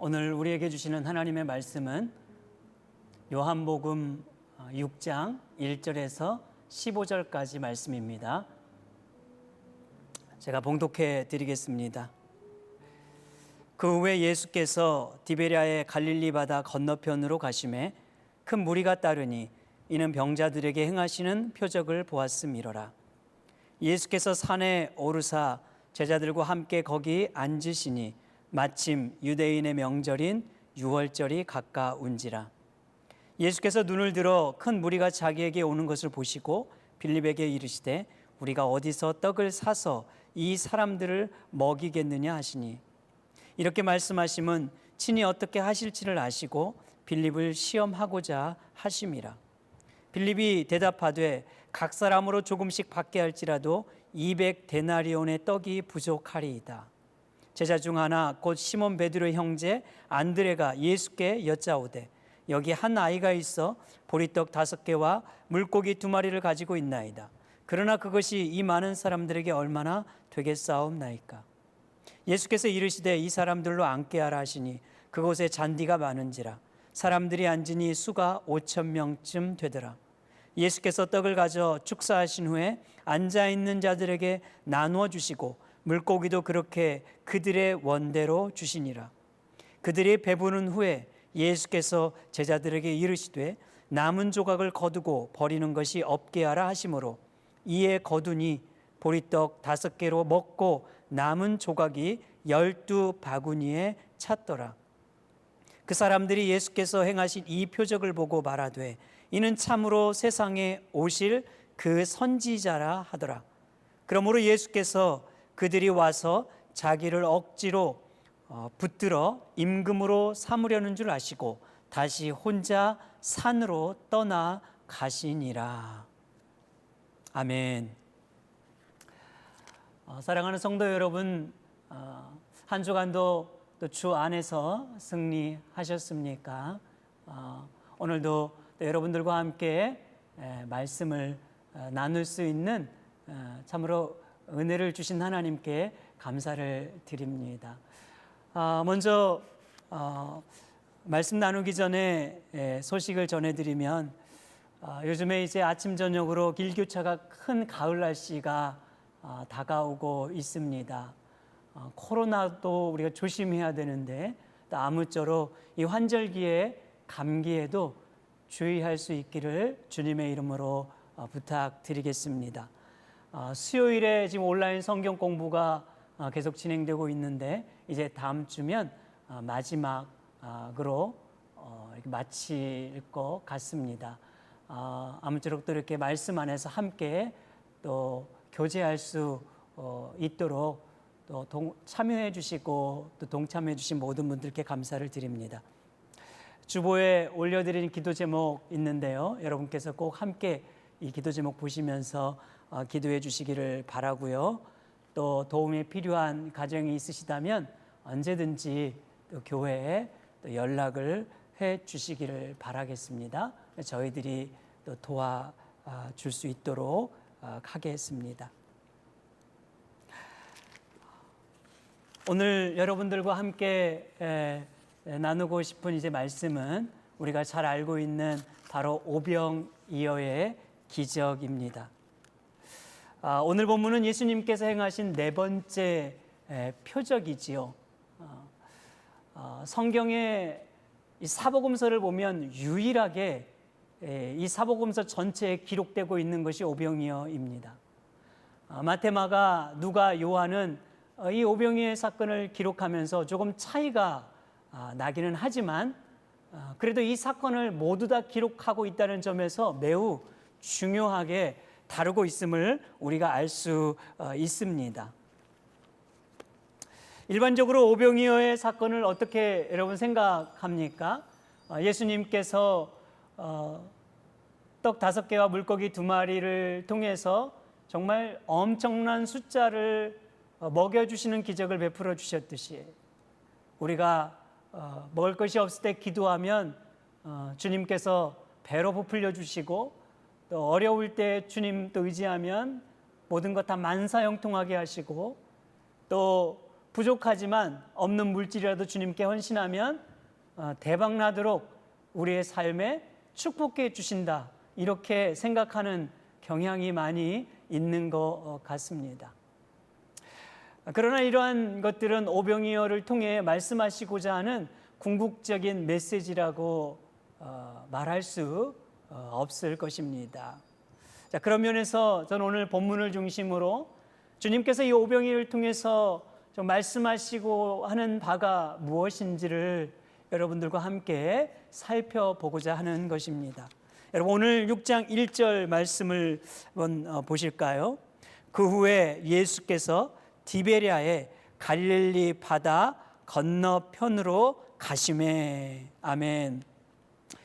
오늘 우리에게 주시는 하나님의 말씀은 요한복음 6장 1절에서 15절까지 말씀입니다. 제가 봉독해 드리겠습니다. 그 후에 예수께서 디베랴의 갈릴리 바다 건너편으로 가심에 큰 무리가 따르니 이는 병자들에게 행하시는 표적을 보았음이로라. 예수께서 산에 오르사 제자들과 함께 거기 앉으시니 마침 유대인의 명절인 유월절이 가까운지라. 예수께서 눈을 들어 큰 무리가 자기에게 오는 것을 보시고 빌립에게 이르시되 우리가 어디서 떡을 사서 이 사람들을 먹이겠느냐 하시니, 이렇게 말씀하심은 친히 어떻게 하실지를 아시고 빌립을 시험하고자 하심이라. 빌립이 대답하되 각 사람으로 조금씩 받게 할지라도 200데나리온의 떡이 부족하리이다. 제자 중 하나 곧 시몬 베드로의 형제 안드레가 예수께 여짜오되 여기 한 아이가 있어 보리떡 5개와 물고기 2마리를 가지고 있나이다. 그러나 그것이 이 많은 사람들에게 얼마나 되겠사옵나이까. 예수께서 이르시되 이 사람들로 앉게 하라 하시니 그곳에 잔디가 많은지라 사람들이 앉으니 수가 5,000명쯤 되더라. 예수께서 떡을 가져 축사하신 후에 앉아있는 자들에게 나누어 주시고 물고기도 그렇게 그들의 원대로 주시니라. 그들이 배부른 후에 예수께서 제자들에게 이르시되 남은 조각을 거두고 버리는 것이 없게 하라 하시므로 이에 거두니 보리떡 5개로 먹고 남은 조각이 12바구니에 찼더라. 그 사람들이 예수께서 행하신 이 표적을 보고 말하되 이는 참으로 세상에 오실 그 선지자라 하더라. 그러므로 예수께서 그들이 와서 자기를 억지로 붙들어 임금으로 삼으려는 줄 아시고 다시 혼자 산으로 떠나 가시니라. 아멘. 사랑하는 성도 여러분, 한 주간도 또 주 안에서 승리하셨습니까? 오늘도 여러분들과 함께 말씀을 나눌 수 있는 참으로 은혜를 주신 하나님께 감사를 드립니다. 먼저 말씀 나누기 전에 소식을 전해드리면 요즘에 이제 아침 저녁으로 일교차가 큰 가을 날씨가 다가오고 있습니다. 코로나도 우리가 조심해야 되는데 또 아무쪼록 이 환절기에 감기에도 주의할 수 있기를 주님의 이름으로 부탁드리겠습니다. 수요일에 지금 온라인 성경 공부가 계속 진행되고 있는데 이제 다음 주면 마지막으로 마칠 것 같습니다. 아무쪼록 또 이렇게 말씀 안에서 함께 또 교제할 수 있도록 또 참여해 주시고 또 동참해 주신 모든 분들께 감사를 드립니다. 주보에 올려드린 기도 제목 있는데요. 여러분께서 꼭 함께 이 기도 제목 보시면서 기도해 주시기를 바라고요. 또 도움이 필요한 가정이 있으시다면 언제든지 또 교회에 또 연락을 해 주시기를 바라겠습니다. 저희들이 또 도와줄 수 있도록 하겠습니다. 오늘 여러분들과 함께 나누고 싶은 이제 말씀은 우리가 잘 알고 있는 바로 오병이어의 기적입니다. 오늘 본문은 예수님께서 행하신 4번째 표적이지요. 성경의 이 사복음서를 보면 유일하게 이 사복음서 전체에 기록되고 있는 것이 오병이어입니다. 마태, 마가, 누가, 요한은 이 오병이어 사건을 기록하면서 조금 차이가 나기는 하지만 그래도 이 사건을 모두 다 기록하고 있다는 점에서 매우 중요하게 다루고 있음을 우리가 알 수 있습니다. 일반적으로 오병이어의 사건을 어떻게 여러분 생각합니까? 예수님께서 떡 5개와 물고기 2마리를 통해서 정말 엄청난 숫자를 먹여주시는 기적을 베풀어 주셨듯이 우리가 먹을 것이 없을 때 기도하면 주님께서 배로 부풀려 주시고, 또 어려울 때 주님 또 의지하면 모든 것 다 만사형통하게 하시고, 또 부족하지만 없는 물질이라도 주님께 헌신하면 대박나도록 우리의 삶에 축복해 주신다, 이렇게 생각하는 경향이 많이 있는 것 같습니다. 그러나 이러한 것들은 오병이어를 통해 말씀하시고자 하는 궁극적인 메시지라고 말할 수 없을 것입니다. 자, 그런 면에서 저는 오늘 본문을 중심으로 주님께서 이 오병이어를 통해서 좀 말씀하시고 하는 바가 무엇인지를 여러분들과 함께 살펴보고자 하는 것입니다. 여러분, 오늘 6장 1절 말씀을 한번 보실까요? 그 후에 예수께서 디베랴의 갈릴리 바다 건너편으로 가시매. 아멘.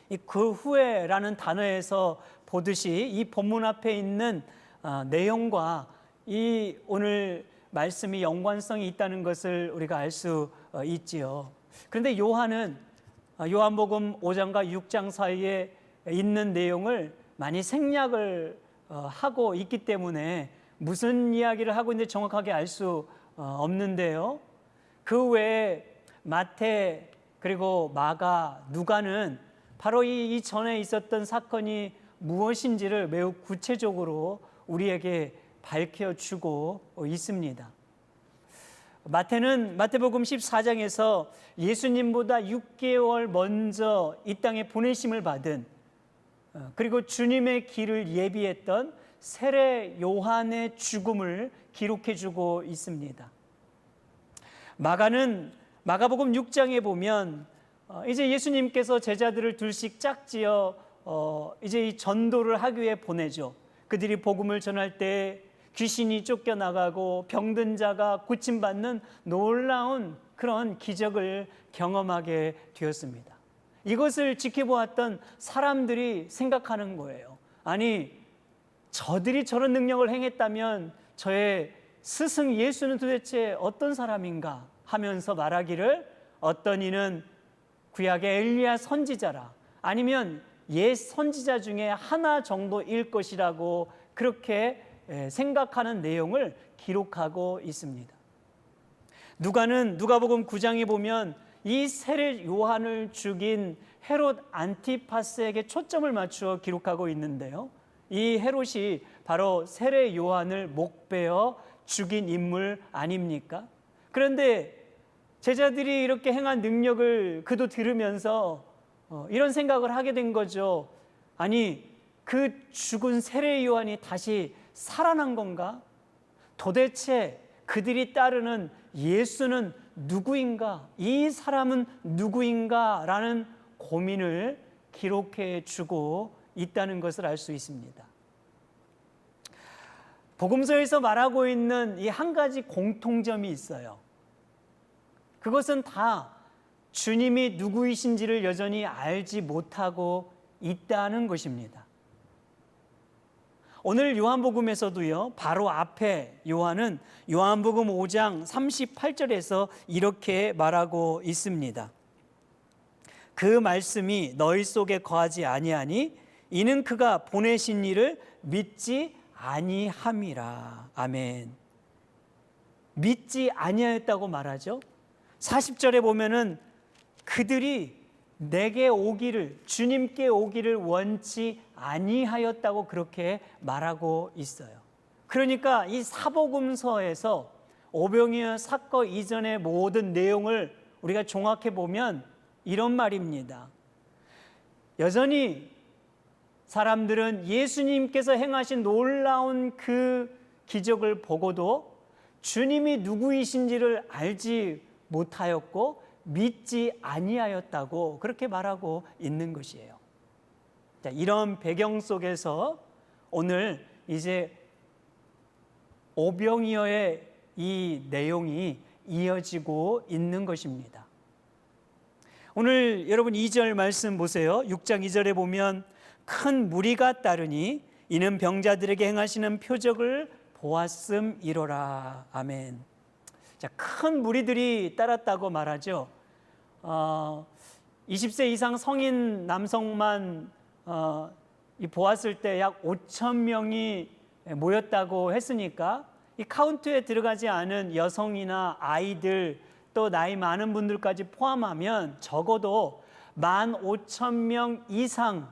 이 그 후에라는 단어에서 보듯이 이 본문 앞에 있는 내용과 이 오늘 말씀이 연관성이 있다는 것을 우리가 알 수 있지요. 그런데 요한은 요한복음 5장과 6장 사이에 있는 내용을 많이 생략을 하고 있기 때문에 무슨 이야기를 하고 있는지 정확하게 알 수 없는데요. 그 외에 마태 그리고 마가, 누가는 바로 이 전에 있었던 사건이 무엇인지를 매우 구체적으로 우리에게 밝혀주고 있습니다. 마태는 마태복음 14장에서 예수님보다 6개월 먼저 이 땅에 보내심을 받은, 그리고 주님의 길을 예비했던 세례 요한의 죽음을 기록해주고 있습니다. 마가는 마가복음 6장에 보면 이제 예수님께서 제자들을 둘씩 짝지어 이제 이 전도를 하기 위해 보내죠. 그들이 복음을 전할 때 귀신이 쫓겨나가고 병든 자가 고침받는 놀라운 그런 기적을 경험하게 되었습니다. 이것을 지켜보았던 사람들이 생각하는 거예요. 아니, 저들이 저런 능력을 행했다면 저의 스승 예수는 도대체 어떤 사람인가 하면서 말하기를, 어떤 이는 구약의 엘리야 선지자라, 아니면 옛 선지자 중에 하나 정도일 것이라고 그렇게 생각하는 내용을 기록하고 있습니다. 누가는 누가복음 9장에 보면 이 세례 요한을 죽인 헤롯 안티파스에게 초점을 맞추어 기록하고 있는데요. 이 헤롯이 바로 세례 요한을 목베어 죽인 인물 아닙니까? 그런데 제자들이 이렇게 행한 능력을 그도 들으면서 이런 생각을 하게 된 거죠. 아니, 그 죽은 세례 요한이 다시 살아난 건가? 도대체 그들이 따르는 예수는 누구인가? 이 사람은 누구인가? 라는 고민을 기록해 주고 있다는 것을 알 수 있습니다. 복음서에서 말하고 있는 이 한 가지 공통점이 있어요. 그것은 다 주님이 누구이신지를 여전히 알지 못하고 있다는 것입니다. 오늘 요한복음에서도요, 바로 앞에 요한은 요한복음 5장 38절에서 이렇게 말하고 있습니다. 그 말씀이 너희 속에 거하지 아니하니 이는 그가 보내신 이를 믿지 아니함이라. 아멘. 믿지 아니하였다고 말하죠. 40절에 보면은 그들이 내게 오기를, 주님께 오기를 원치 아니하였다고 그렇게 말하고 있어요. 그러니까 이 사복음서에서 오병이어 사건 이전의 모든 내용을 우리가 종합해 보면 이런 말입니다. 여전히 사람들은 예수님께서 행하신 놀라운 그 기적을 보고도 주님이 누구이신지를 알지 못하였고 믿지 아니하였다고 그렇게 말하고 있는 것이에요. 자, 이런 배경 속에서 오늘 이제 오병이어의 이 내용이 이어지고 있는 것입니다. 오늘 여러분 2절 말씀 보세요. 6장 2절에 보면 큰 무리가 따르니 이는 병자들에게 행하시는 표적을 보았음이로라. 아멘. 자, 큰 무리들이 따랐다고 말하죠. 20세 이상 성인 남성만 보았을 때 약 5천 명이 모였다고 했으니까 이 카운트에 들어가지 않은 여성이나 아이들 또 나이 많은 분들까지 포함하면 적어도 15,000명 이상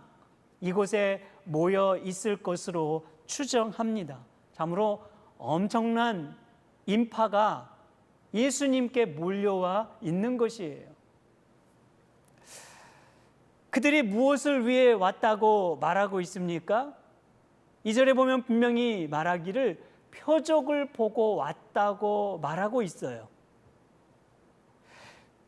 이곳에 모여 있을 것으로 추정합니다. 참으로 엄청난 인파가 예수님께 몰려와 있는 것이에요. 그들이 무엇을 위해 왔다고 말하고 있습니까? 2절에 보면 분명히 말하기를 표적을 보고 왔다고 말하고 있어요.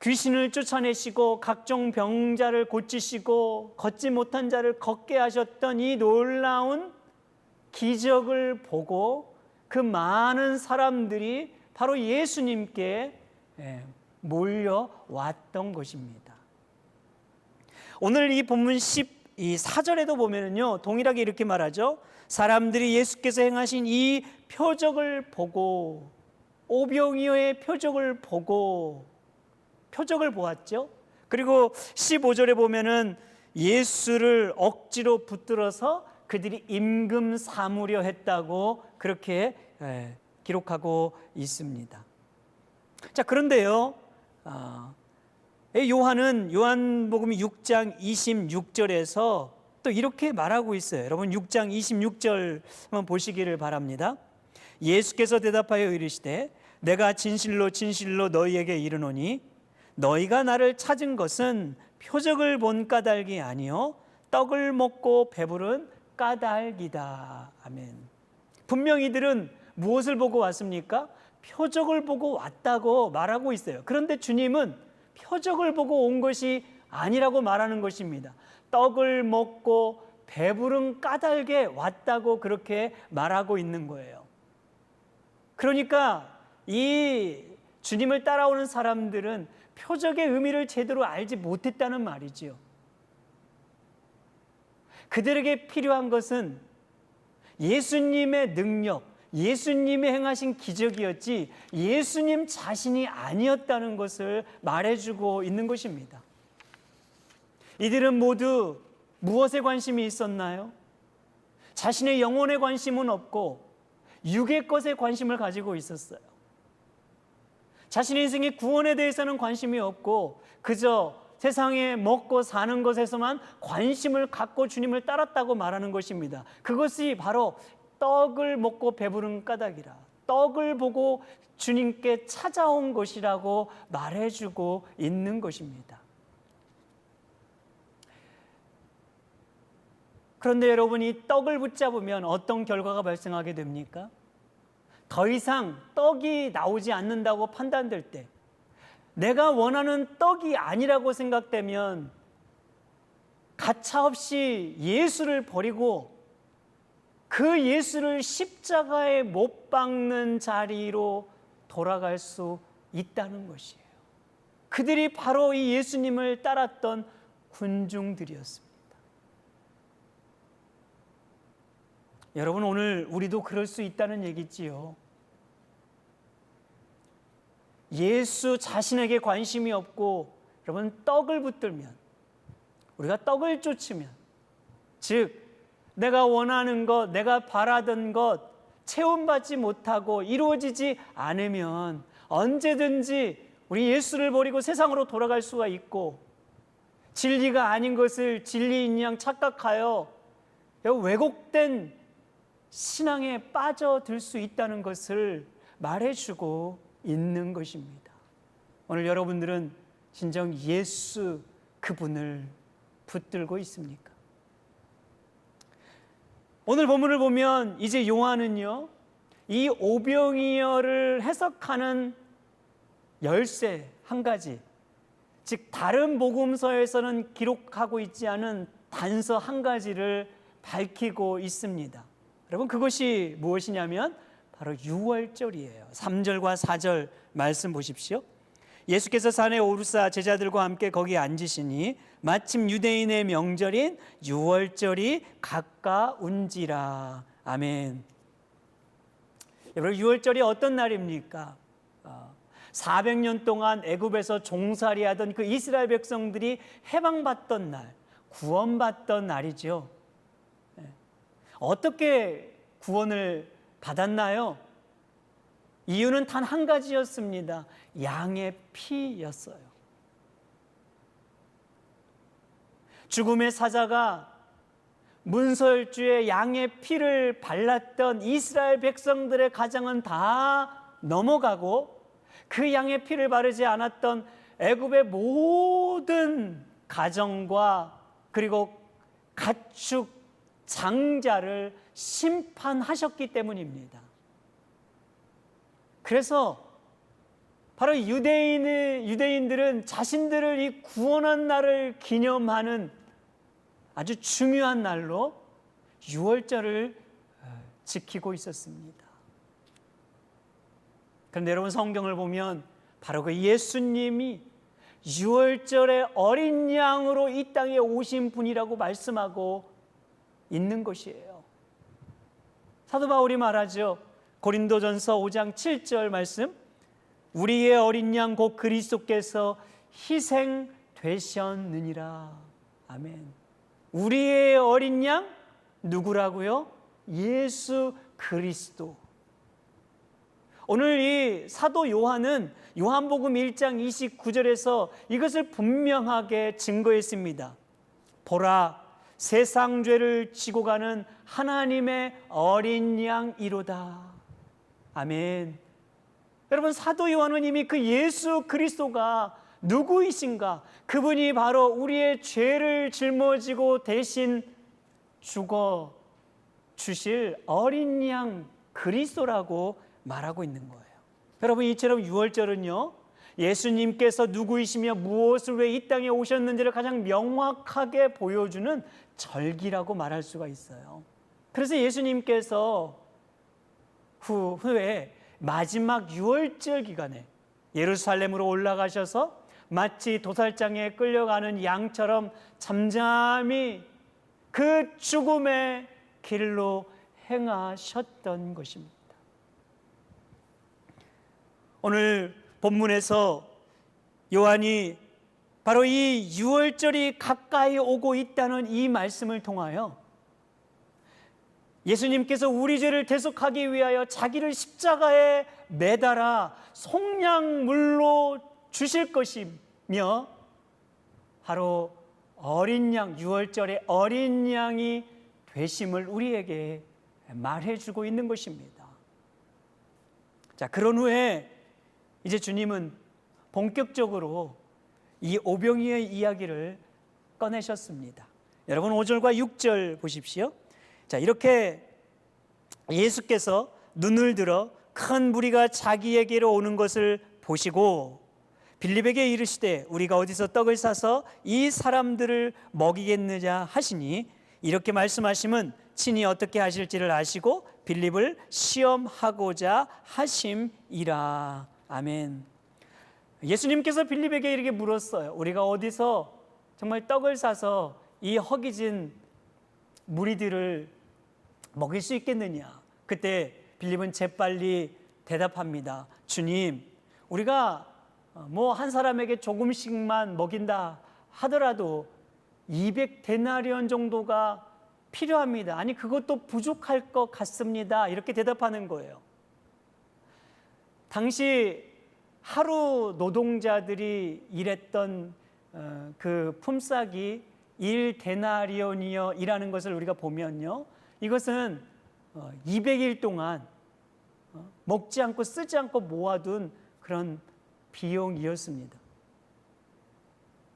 귀신을 쫓아내시고 각종 병자를 고치시고 걷지 못한 자를 걷게 하셨던 이 놀라운 기적을 보고 그 많은 사람들이 바로 예수님께 몰려왔던 것입니다. 오늘 이 본문 14절에도 보면은요, 동일하게 이렇게 말하죠. 사람들이 예수께서 행하신 이 표적을 보고, 오병이어의 표적을 보고, 표적을 보았죠. 그리고 15절에 보면은 예수를 억지로 붙들어서 그들이 임금 삼으려 했다고 그렇게 기록하고 있습니다. 자, 그런데요, 요한은 요한복음 6장 26절에서 또 이렇게 말하고 있어요. 여러분 6장 26절 한번 보시기를 바랍니다. 예수께서 대답하여 이르시되 내가 진실로 진실로 너희에게 이르노니 너희가 나를 찾은 것은 표적을 본 까닭이 아니요 떡을 먹고 배부른 까닭이다. 아멘. 분명히 이들은 무엇을 보고 왔습니까? 표적을 보고 왔다고 말하고 있어요. 그런데 주님은 표적을 보고 온 것이 아니라고 말하는 것입니다. 떡을 먹고 배부른 까닭에 왔다고 그렇게 말하고 있는 거예요. 그러니까 이 주님을 따라오는 사람들은 표적의 의미를 제대로 알지 못했다는 말이지요. 그들에게 필요한 것은 예수님의 능력, 예수님이 행하신 기적이었지 예수님 자신이 아니었다는 것을 말해주고 있는 것입니다. 이들은 모두 무엇에 관심이 있었나요? 자신의 영혼에 관심은 없고 육의 것에 관심을 가지고 있었어요. 자신의 인생의 구원에 대해서는 관심이 없고 그저 세상에 먹고 사는 것에서만 관심을 갖고 주님을 따랐다고 말하는 것입니다. 그것이 바로 떡을 먹고 배부른 까닭이라, 떡을 보고 주님께 찾아온 것이라고 말해주고 있는 것입니다. 그런데 여러분이 떡을 붙잡으면 어떤 결과가 발생하게 됩니까? 더 이상 떡이 나오지 않는다고 판단될 때, 내가 원하는 떡이 아니라고 생각되면 가차없이 예수를 버리고 그 예수를 십자가에 못 박는 자리로 돌아갈 수 있다는 것이에요. 그들이 바로 이 예수님을 따랐던 군중들이었습니다. 여러분, 오늘 우리도 그럴 수 있다는 얘기지요. 예수 자신에게 관심이 없고 여러분 떡을 붙들면, 우리가 떡을 쫓으면, 즉 내가 원하는 것, 내가 바라던 것 체험받지 못하고 이루어지지 않으면 언제든지 우리 예수를 버리고 세상으로 돌아갈 수가 있고, 진리가 아닌 것을 진리인 양 착각하여 왜곡된 신앙에 빠져들 수 있다는 것을 말해주고 있는 것입니다. 오늘 여러분들은 진정 예수 그분을 붙들고 있습니까? 오늘 본문을 보면 이제 요한은요, 이 오병이어를 해석하는 열쇠 한 가지, 즉 다른 복음서에서는 기록하고 있지 않은 단서 한 가지를 밝히고 있습니다. 여러분, 그것이 무엇이냐면 바로 유월절이에요. 3절과 4절 말씀 보십시오. 예수께서 산에 오르사 제자들과 함께 거기 앉으시니 마침 유대인의 명절인 유월절이 가까운지라. 아멘. 여러분, 유월절이 어떤 날입니까? 400년 동안 애굽에서 종살이하던 그 이스라엘 백성들이 해방받던 날, 구원받던 날이죠. 어떻게 구원을 받았나요? 이유는 단 한 가지였습니다. 양의 피였어요. 죽음의 사자가 문설주에 양의 피를 발랐던 이스라엘 백성들의 가정은 다 넘어가고, 그 양의 피를 바르지 않았던 애굽의 모든 가정과 그리고 가축 장자를 심판하셨기 때문입니다. 그래서 바로 유대인들은 자신들을 이 구원한 날을 기념하는 아주 중요한 날로 유월절을 지키고 있었습니다. 그런데 여러분, 성경을 보면 바로 그 예수님이 유월절의 어린 양으로 이 땅에 오신 분이라고 말씀하고 있는 것이에요. 사도 바울이 말하죠. 고린도전서 5장 7절 말씀, 우리의 어린 양 곧 그리스도께서 희생되셨느니라. 아멘. 우리의 어린 양 누구라고요? 예수 그리스도. 오늘 이 사도 요한은 요한복음 1장 29절에서 이것을 분명하게 증거했습니다. 보라, 세상 죄를 지고 가는 하나님의 어린 양이로다. 아멘. 여러분, 사도 요한은 이미 그 예수 그리스도가 누구이신가, 그분이 바로 우리의 죄를 짊어지고 대신 죽어 주실 어린 양 그리스도라고 말하고 있는 거예요. 여러분, 이처럼 유월절은요, 예수님께서 누구이시며 무엇을 왜 이 땅에 오셨는지를 가장 명확하게 보여주는 절기라고 말할 수가 있어요. 그래서 예수님께서 후에 마지막 유월절 기간에 예루살렘으로 올라가셔서 마치 도살장에 끌려가는 양처럼 잠잠히 그 죽음의 길로 행하셨던 것입니다. 오늘 본문에서 요한이 바로 이 유월절이 가까이 오고 있다는 이 말씀을 통하여 예수님께서 우리 죄를 대속하기 위하여 자기를 십자가에 매달아 속량물로 주실 것이며, 바로 어린 양, 유월절의 어린 양이 되심을 우리에게 말해주고 있는 것입니다. 자, 그런 후에 이제 주님은 본격적으로 이 오병이의 이야기를 꺼내셨습니다. 여러분, 5절과 6절 보십시오. 자, 이렇게 예수께서 눈을 들어 큰 무리가 자기에게로 오는 것을 보시고 빌립에게 이르시되 우리가 어디서 떡을 사서 이 사람들을 먹이겠느냐 하시니, 이렇게 말씀하심은 친히 어떻게 하실지를 아시고 빌립을 시험하고자 하심이라. 아멘. 예수님께서 빌립에게 이렇게 물었어요. 우리가 어디서 정말 떡을 사서 이 허기진 무리들을 먹일 수 있겠느냐? 그때 빌립은 재빨리 대답합니다. 주님, 우리가 뭐 한 사람에게 조금씩만 먹인다 하더라도 200데나리온 정도가 필요합니다. 아니, 그것도 부족할 것 같습니다. 이렇게 대답하는 거예요. 당시 하루 노동자들이 일했던 그 품삯이 1데나리온이요 이라는 것을 우리가 보면요, 이것은 200일 동안 먹지 않고 쓰지 않고 모아둔 그런 비용이었습니다.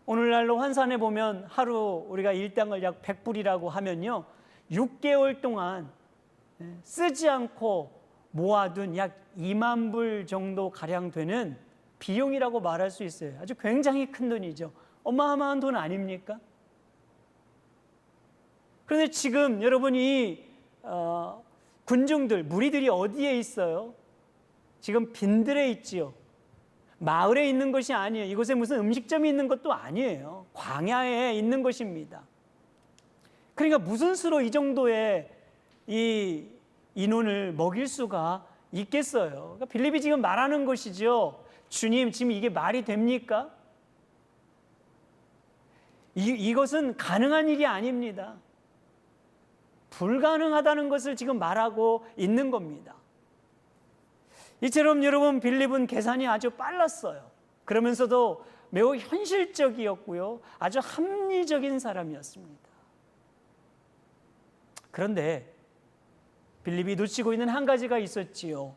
오늘날로 환산해 보면 하루 우리가 일당을 약 100불이라고 하면요, 6개월 동안 쓰지 않고 모아둔 약 2만 불 정도 가량 되는 비용이라고 말할 수 있어요. 아주 굉장히 큰 돈이죠. 어마어마한 돈 아닙니까? 그런데 지금 여러분이 군중들, 무리들이 어디에 있어요? 지금 빈들에 있지요. 마을에 있는 것이 아니에요. 이곳에 무슨 음식점이 있는 것도 아니에요. 광야에 있는 것입니다. 그러니까 무슨 수로 이 정도의 이 인원을 먹일 수가 있겠어요. 그러니까 빌립이 지금 말하는 것이죠. 주님, 지금 이게 말이 됩니까? 이것은 가능한 일이 아닙니다. 불가능하다는 것을 지금 말하고 있는 겁니다. 이처럼 여러분, 빌립은 계산이 아주 빨랐어요. 그러면서도 매우 현실적이었고요. 아주 합리적인 사람이었습니다. 그런데 빌립이 놓치고 있는 한 가지가 있었지요.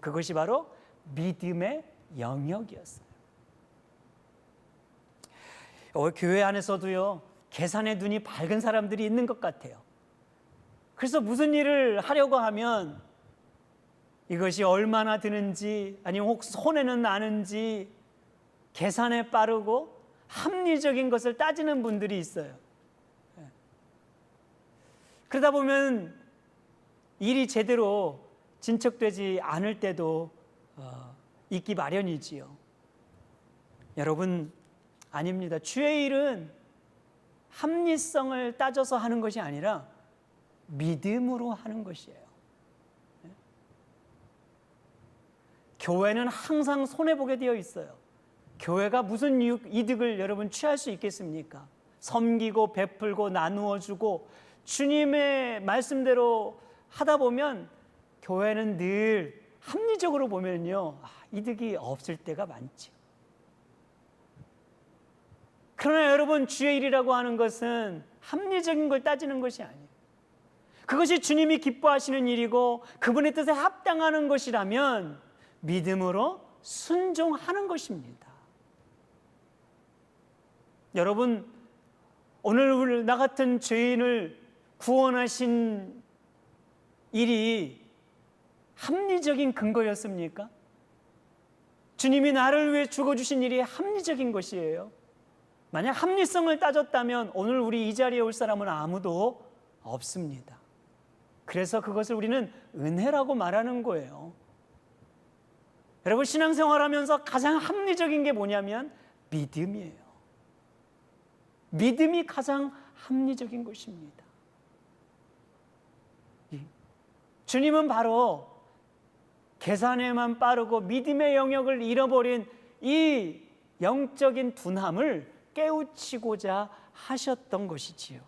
그것이 바로 믿음의 영역이었어요. 교회 안에서도요, 계산의 눈이 밝은 사람들이 있는 것 같아요. 그래서 무슨 일을 하려고 하면 이것이 얼마나 드는지, 아니면 혹 손해는 나는지 계산에 빠르고 합리적인 것을 따지는 분들이 있어요. 그러다 보면 일이 제대로 진척되지 않을 때도 있기 마련이지요. 여러분, 아닙니다. 주의 일은 합리성을 따져서 하는 것이 아니라 믿음으로 하는 것이에요. 교회는 항상 손해보게 되어 있어요. 교회가 무슨 이득을 여러분 취할 수 있겠습니까? 섬기고 베풀고 나누어주고 주님의 말씀대로 하다 보면 교회는 늘 합리적으로 보면요, 이득이 없을 때가 많죠. 그러나 여러분, 주의 일이라고 하는 것은 합리적인 걸 따지는 것이 아니에요. 그것이 주님이 기뻐하시는 일이고 그분의 뜻에 합당하는 것이라면 믿음으로 순종하는 것입니다. 여러분, 오늘 나 같은 죄인을 구원하신 일이 합리적인 근거였습니까? 주님이 나를 위해 죽어주신 일이 합리적인 것이에요. 만약 합리성을 따졌다면 오늘 우리 이 자리에 올 사람은 아무도 없습니다. 그래서 그것을 우리는 은혜라고 말하는 거예요. 여러분, 신앙생활하면서 가장 합리적인 게 뭐냐면 믿음이에요. 믿음이 가장 합리적인 것입니다. 주님은 바로 계산에만 빠르고 믿음의 영역을 잃어버린 이 영적인 둔함을 깨우치고자 하셨던 것이지요.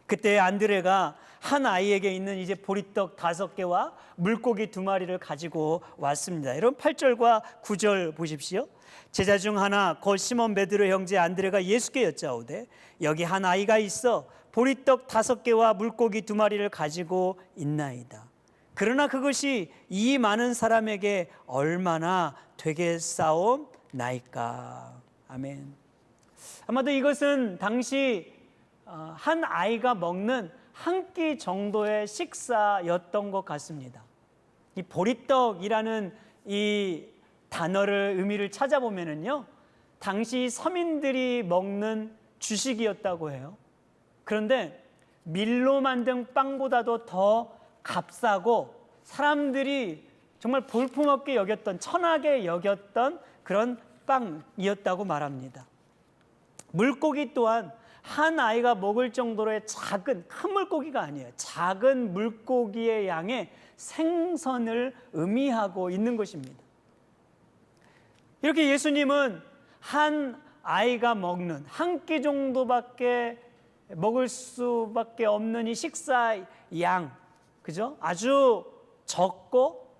그때 안드레가 한 아이에게 있는 이제 보리떡 5개와 물고기 2마리를 가지고 왔습니다. 여러분, 8절과 9절 보십시오. 제자 중 하나 곧 시몬 베드로 형제 안드레가 예수께 여짜오되 여기 한 아이가 있어 보리떡 5개와 물고기 2마리를 가지고 있나이다. 그러나 그것이 이 많은 사람에게 얼마나 되겠사옵나이까. 아멘. 아마도 이것은 당시 한 아이가 먹는 한 끼 정도의 식사였던 것 같습니다. 이 보리떡이라는 이 단어를 의미를 찾아보면은요, 당시 서민들이 먹는 주식이었다고 해요. 그런데 밀로 만든 빵보다도 더 값싸고 사람들이 정말 볼품없게 여겼던, 천하게 여겼던 그런 빵이었다고 말합니다. 물고기 또한 한 아이가 먹을 정도로의 작은, 큰 물고기가 아니에요. 작은 물고기의 양의 생선을 의미하고 있는 것입니다. 이렇게 예수님은 한 아이가 먹는 한 끼 정도밖에 먹을 수밖에 없는 이 식사 양, 그죠? 아주 적고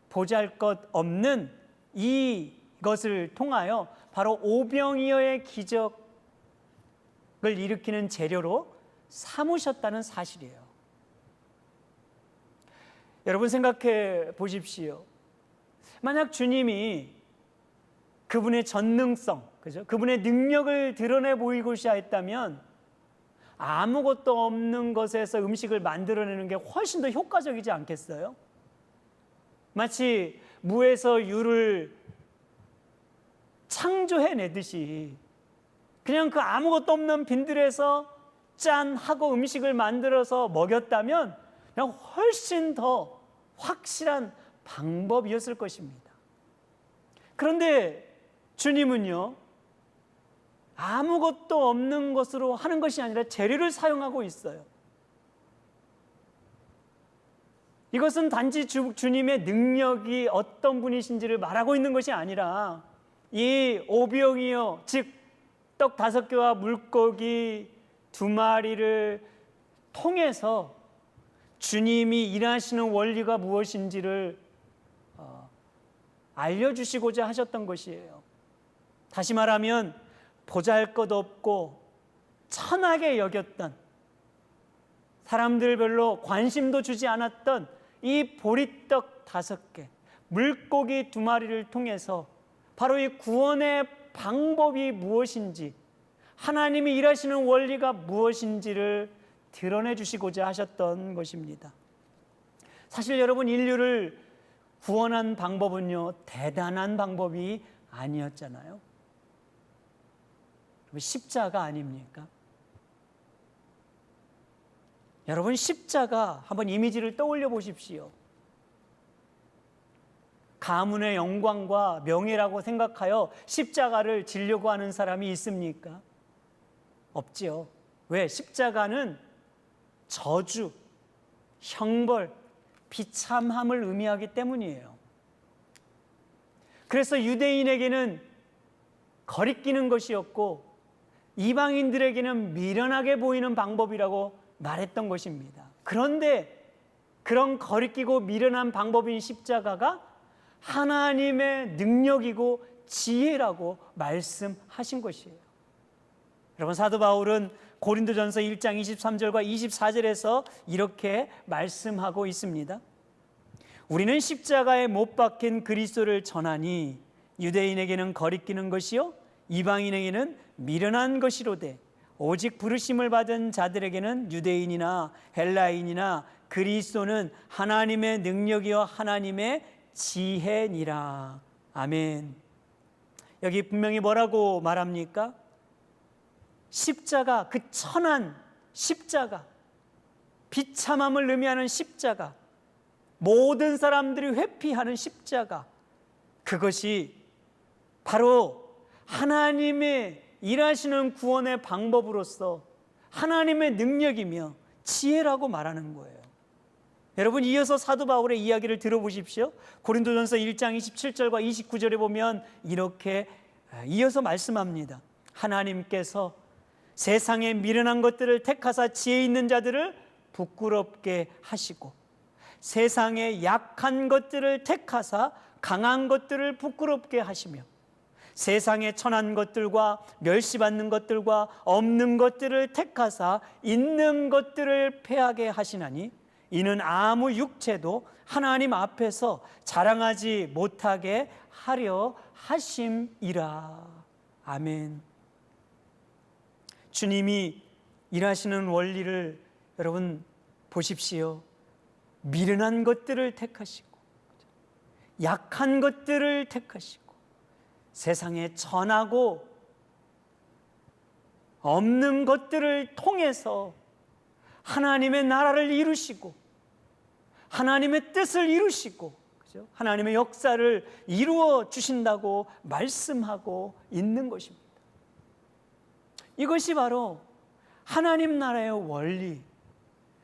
보잘것 없는 이것을 통하여 바로 오병이어의 기적을 일으키는 재료로 삼으셨다는 사실이에요. 여러분, 생각해 보십시오. 만약 주님이 그분의 전능성, 그죠? 그분의 능력을 드러내 보이고자 했다면 아무것도 없는 것에서 음식을 만들어내는 게 훨씬 더 효과적이지 않겠어요? 마치 무에서 유를 창조해내듯이 그냥 그 아무것도 없는 빈들에서 짠 하고 음식을 만들어서 먹였다면 그냥 훨씬 더 확실한 방법이었을 것입니다. 그런데 주님은요, 아무것도 없는 것으로 하는 것이 아니라 재료를 사용하고 있어요. 이것은 단지 주님의 능력이 어떤 분이신지를 말하고 있는 것이 아니라 이 오병이어, 즉 떡 5개와 물고기 2마리를 통해서 주님이 일하시는 원리가 무엇인지를 알려주시고자 하셨던 것이에요. 다시 말하면 보잘것없고 천하게 여겼던, 사람들 별로 관심도 주지 않았던 이 보리떡 5개, 물고기 2마리를 통해서 바로 이 구원의 방법이 무엇인지, 하나님이 일하시는 원리가 무엇인지를 드러내 주시고자 하셨던 것입니다. 사실 여러분, 인류를 구원한 방법은요, 대단한 방법이 아니었잖아요. 십자가 아닙니까? 여러분, 십자가 한번 이미지를 떠올려 보십시오. 가문의 영광과 명예라고 생각하여 십자가를 지려고 하는 사람이 있습니까? 없지요. 왜? 십자가는 저주, 형벌, 비참함을 의미하기 때문이에요. 그래서 유대인에게는 거리끼는 것이었고 이방인들에게는 미련하게 보이는 방법이라고 말했던 것입니다. 그런데 그런 거리끼고 미련한 방법인 십자가가 하나님의 능력이고 지혜라고 말씀하신 것이에요. 여러분, 사도 바울은 고린도전서 1장 23절과 24절에서 이렇게 말씀하고 있습니다. 우리는 십자가에 못 박힌 그리스도를 전하니 유대인에게는 거리끼는 것이요 이방인에게는 미련한 것이로되 오직 부르심을 받은 자들에게는 유대인이나 헬라인이나 그리스도는 하나님의 능력이요 하나님의 지혜니라. 아멘. 여기 분명히 뭐라고 말합니까? 십자가, 그 천한 십자가, 비참함을 의미하는 십자가, 모든 사람들이 회피하는 십자가, 그것이 바로 하나님의 일하시는 구원의 방법으로서 하나님의 능력이며 지혜라고 말하는 거예요. 여러분, 이어서 사도 바울의 이야기를 들어보십시오. 고린도전서 1장 27절과 29절에 보면 이렇게 이어서 말씀합니다. 하나님께서 세상의 미련한 것들을 택하사 지혜 있는 자들을 부끄럽게 하시고 세상의 약한 것들을 택하사 강한 것들을 부끄럽게 하시며 세상의 천한 것들과 멸시받는 것들과 없는 것들을 택하사 있는 것들을 패하게 하시나니 이는 아무 육체도 하나님 앞에서 자랑하지 못하게 하려 하심이라. 아멘. 주님이 일하시는 원리를 여러분 보십시오. 미련한 것들을 택하시고 약한 것들을 택하시고 세상에 천하고 없는 것들을 통해서 하나님의 나라를 이루시고 하나님의 뜻을 이루시고, 그죠? 하나님의 역사를 이루어 주신다고 말씀하고 있는 것입니다. 이것이 바로 하나님 나라의 원리,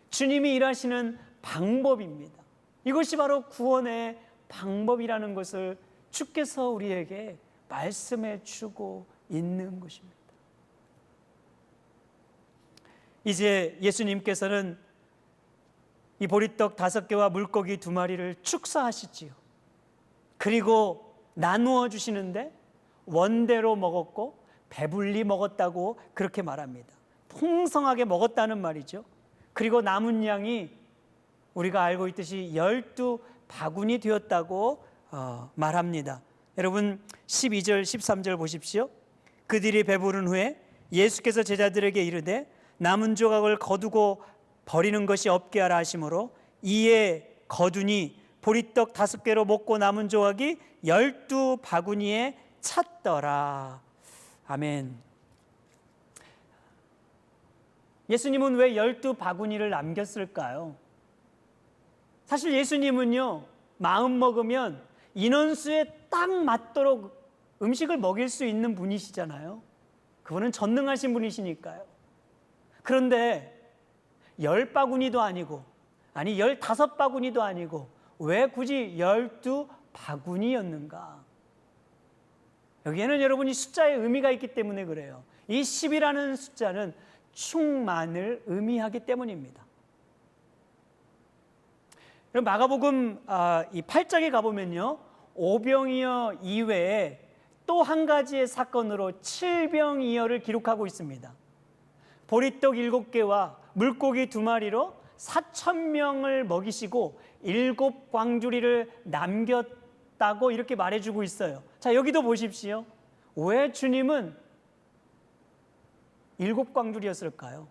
주님이 일하시는 방법입니다. 이것이 바로 구원의 방법이라는 것을 주께서 우리에게 말씀해 주고 있는 것입니다. 이제 예수님께서는 이 보리떡 5개와 물고기 2마리를 축사하시지요. 그리고 나누어 주시는데 원대로 먹었고 배불리 먹었다고 그렇게 말합니다. 풍성하게 먹었다는 말이죠. 그리고 남은 양이 우리가 알고 있듯이 12바구니 되었다고 말합니다. 여러분 12절 13절 보십시오. 그들이 배부른 후에 예수께서 제자들에게 이르되 남은 조각을 거두고 버리는 것이 없게 하라 하심으로 이에 거두니 보리떡 5개로 먹고 남은 조각이 12바구니에 찼더라. 아멘. 예수님은 왜 12바구니를 남겼을까요? 사실 예수님은요 마음 먹으면 인원수에 딱 맞도록 음식을 먹일 수 있는 분이시잖아요. 그분은 전능하신 분이시니까요. 그런데 10바구니도 아니고, 아니 15바구니도 아니고 왜 굳이 12바구니였는가? 여기에는 여러분이 숫자의 의미가 있기 때문에 그래요. 이 10이라는 숫자는 충만을 의미하기 때문입니다. 마가복음 이 8장에 가보면요, 오병이어 이외에 또 한 가지의 사건으로 칠병이어를 기록하고 있습니다. 보리떡 7개와 물고기 2마리로 4,000명을 먹이시고 7광주리를 남겼다고 이렇게 말해주고 있어요. 자, 여기도 보십시오. 왜 주님은 7광주리였을까요?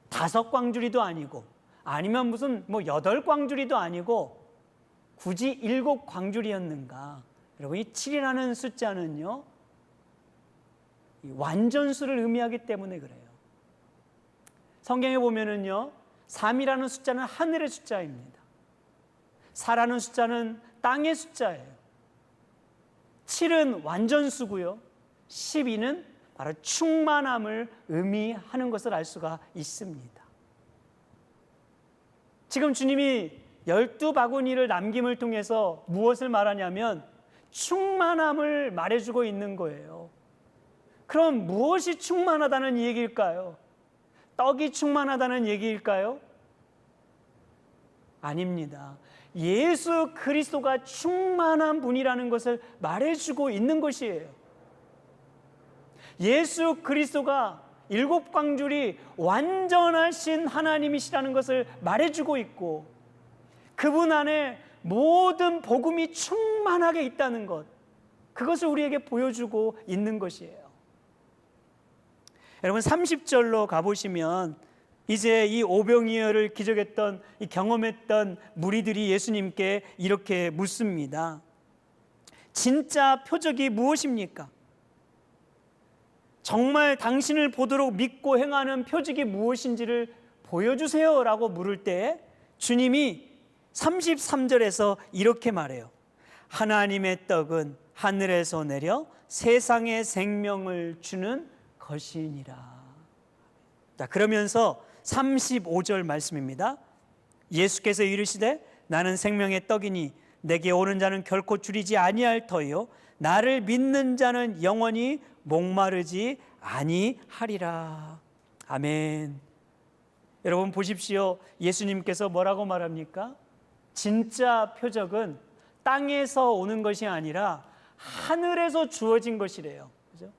5광주리도 아니고, 아니면 무슨 8광주리도 아니고 굳이 7광주리였는가? 여러분, 이 7이라는 숫자는요, 완전수를 의미하기 때문에 그래요. 성경에 보면은요, 3이라는 숫자는 하늘의 숫자입니다. 4라는 숫자는 땅의 숫자예요. 7은 완전수고요. 12는 바로 충만함을 의미하는 것을 알 수가 있습니다. 지금 주님이 12바구니를 남김을 통해서 무엇을 말하냐면 충만함을 말해주고 있는 거예요. 그럼 무엇이 충만하다는 얘기일까요? 떡이 충만하다는 얘기일까요? 아닙니다. 예수 그리스도가 충만한 분이라는 것을 말해주고 있는 것이에요. 예수 그리스도가 7광줄이 완전하신 하나님이시라는 것을 말해주고 있고, 그분 안에 모든 복음이 충만하게 있다는 것, 그것을 우리에게 보여주고 있는 것이에요. 여러분, 30절로 가보시면 이제 이 오병이어를 기적했던, 이 경험했던 무리들이 예수님께 이렇게 묻습니다. 진짜 표적이 무엇입니까? 정말 당신을 보도록 믿고 행하는 표적이 무엇인지를 보여주세요 라고 물을 때 주님이 33절에서 이렇게 말해요. 하나님의 떡은 하늘에서 내려 세상에 생명을 주는 것이니라. 자, 그러면서 35절 말씀입니다. 예수께서 이르시되 나는 생명의 떡이니 내게 오는 자는 결코 줄이지 아니할 터요 나를 믿는 자는 영원히 목마르지 아니하리라. 아멘. 여러분 보십시오. 예수님께서 뭐라고 말합니까? 진짜 표적은 땅에서 오는 것이 아니라 하늘에서 주어진 것이래요. 그죠?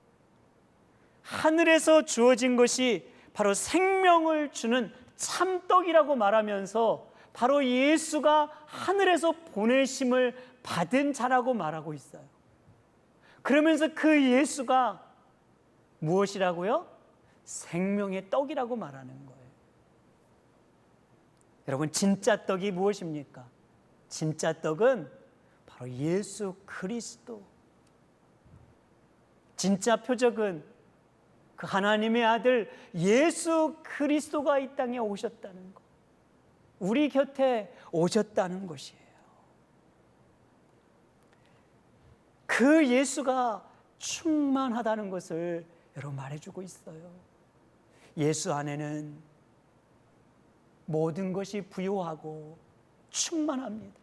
하늘에서 주어진 것이 바로 생명을 주는 참떡이라고 말하면서 바로 예수가 하늘에서 보내심을 받은 자라고 말하고 있어요. 그러면서 그 예수가 무엇이라고요? 생명의 떡이라고 말하는 거예요. 여러분, 진짜 떡이 무엇입니까? 진짜 떡은 바로 예수 그리스도. 진짜 표적은 그 하나님의 아들 예수 그리스도가 이 땅에 오셨다는 것, 우리 곁에 오셨다는 것이에요. 그 예수가 충만하다는 것을 여러분 말해주고 있어요. 예수 안에는 모든 것이 부요하고 충만합니다.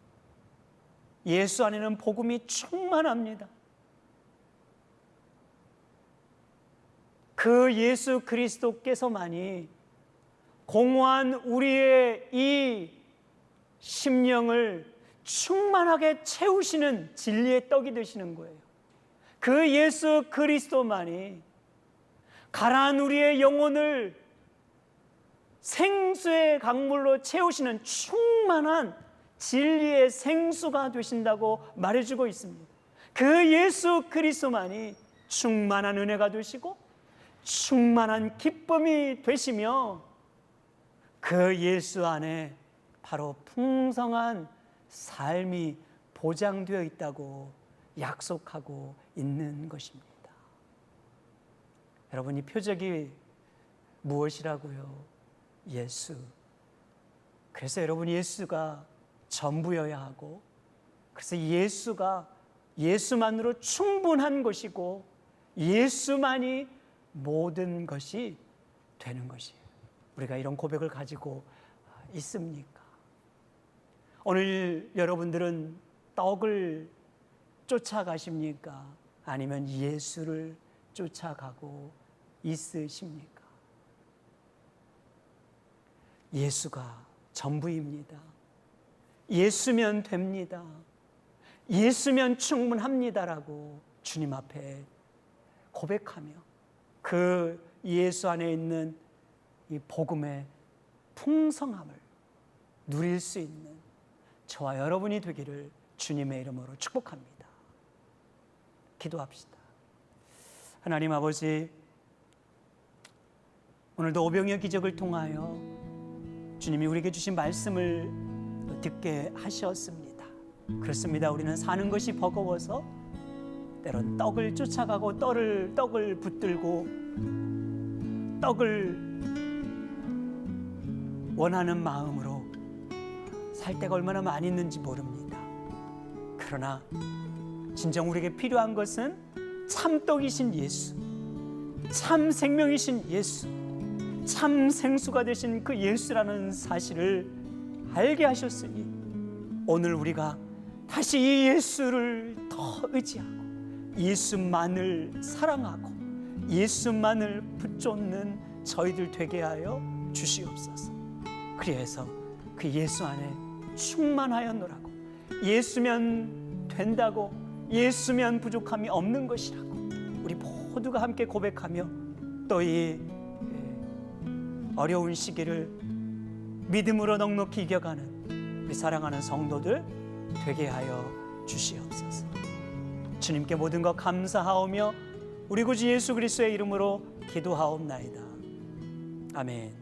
예수 안에는 복음이 충만합니다. 그 예수 그리스도께서만이 공허한 우리의 이 심령을 충만하게 채우시는 진리의 떡이 되시는 거예요. 그 예수 그리스도만이 가라앉은 우리의 영혼을 생수의 강물로 채우시는 충만한 진리의 생수가 되신다고 말해주고 있습니다. 그 예수 그리스도만이 충만한 은혜가 되시고 충만한 기쁨이 되시며, 그 예수 안에 바로 풍성한 삶이 보장되어 있다고 약속하고 있는 것입니다. 여러분, 이 표적이 무엇이라고요? 예수. 그래서 여러분, 예수가 전부여야 하고 그래서 예수만으로 충분한 것이고 예수만이 모든 것이 되는 것이에요. 우리가 이런 고백을 가지고 있습니까? 오늘 여러분들은 떡을 쫓아가십니까? 아니면 예수를 쫓아가고 있으십니까? 예수가 전부입니다. 예수면 됩니다. 예수면 충분합니다라고 주님 앞에 고백하며 그 예수 안에 있는 이 복음의 풍성함을 누릴 수 있는 저와 여러분이 되기를 주님의 이름으로 축복합니다. 기도합시다. 하나님 아버지, 오늘도 오병이어 기적을 통하여 주님이 우리에게 주신 말씀을 듣게 하셨습니다. 그렇습니다. 우리는 사는 것이 버거워서 때론 떡을 쫓아가고 떡을 붙들고 떡을 원하는 마음으로 살 때가 얼마나 많이 있는지 모릅니다. 그러나 진정 우리에게 필요한 것은 참떡이신 예수, 참 생명이신 예수, 참 생수가 되신 그 예수라는 사실을 알게 하셨으니 오늘 우리가 다시 이 예수를 더 의지하고 예수만을 사랑하고 예수만을 붙잡는 저희들 되게 하여 주시옵소서. 그래서 그 예수 안에 충만하였노라고, 예수면 된다고, 예수면 부족함이 없는 것이라고 우리 모두가 함께 고백하며 또 이 어려운 시기를 믿음으로 넉넉히 이겨가는 우리 사랑하는 성도들 되게 하여 주시옵소서. 주님께 모든 것 감사하오며 우리 구주 예수 그리스도의 이름으로 기도하옵나이다. 아멘.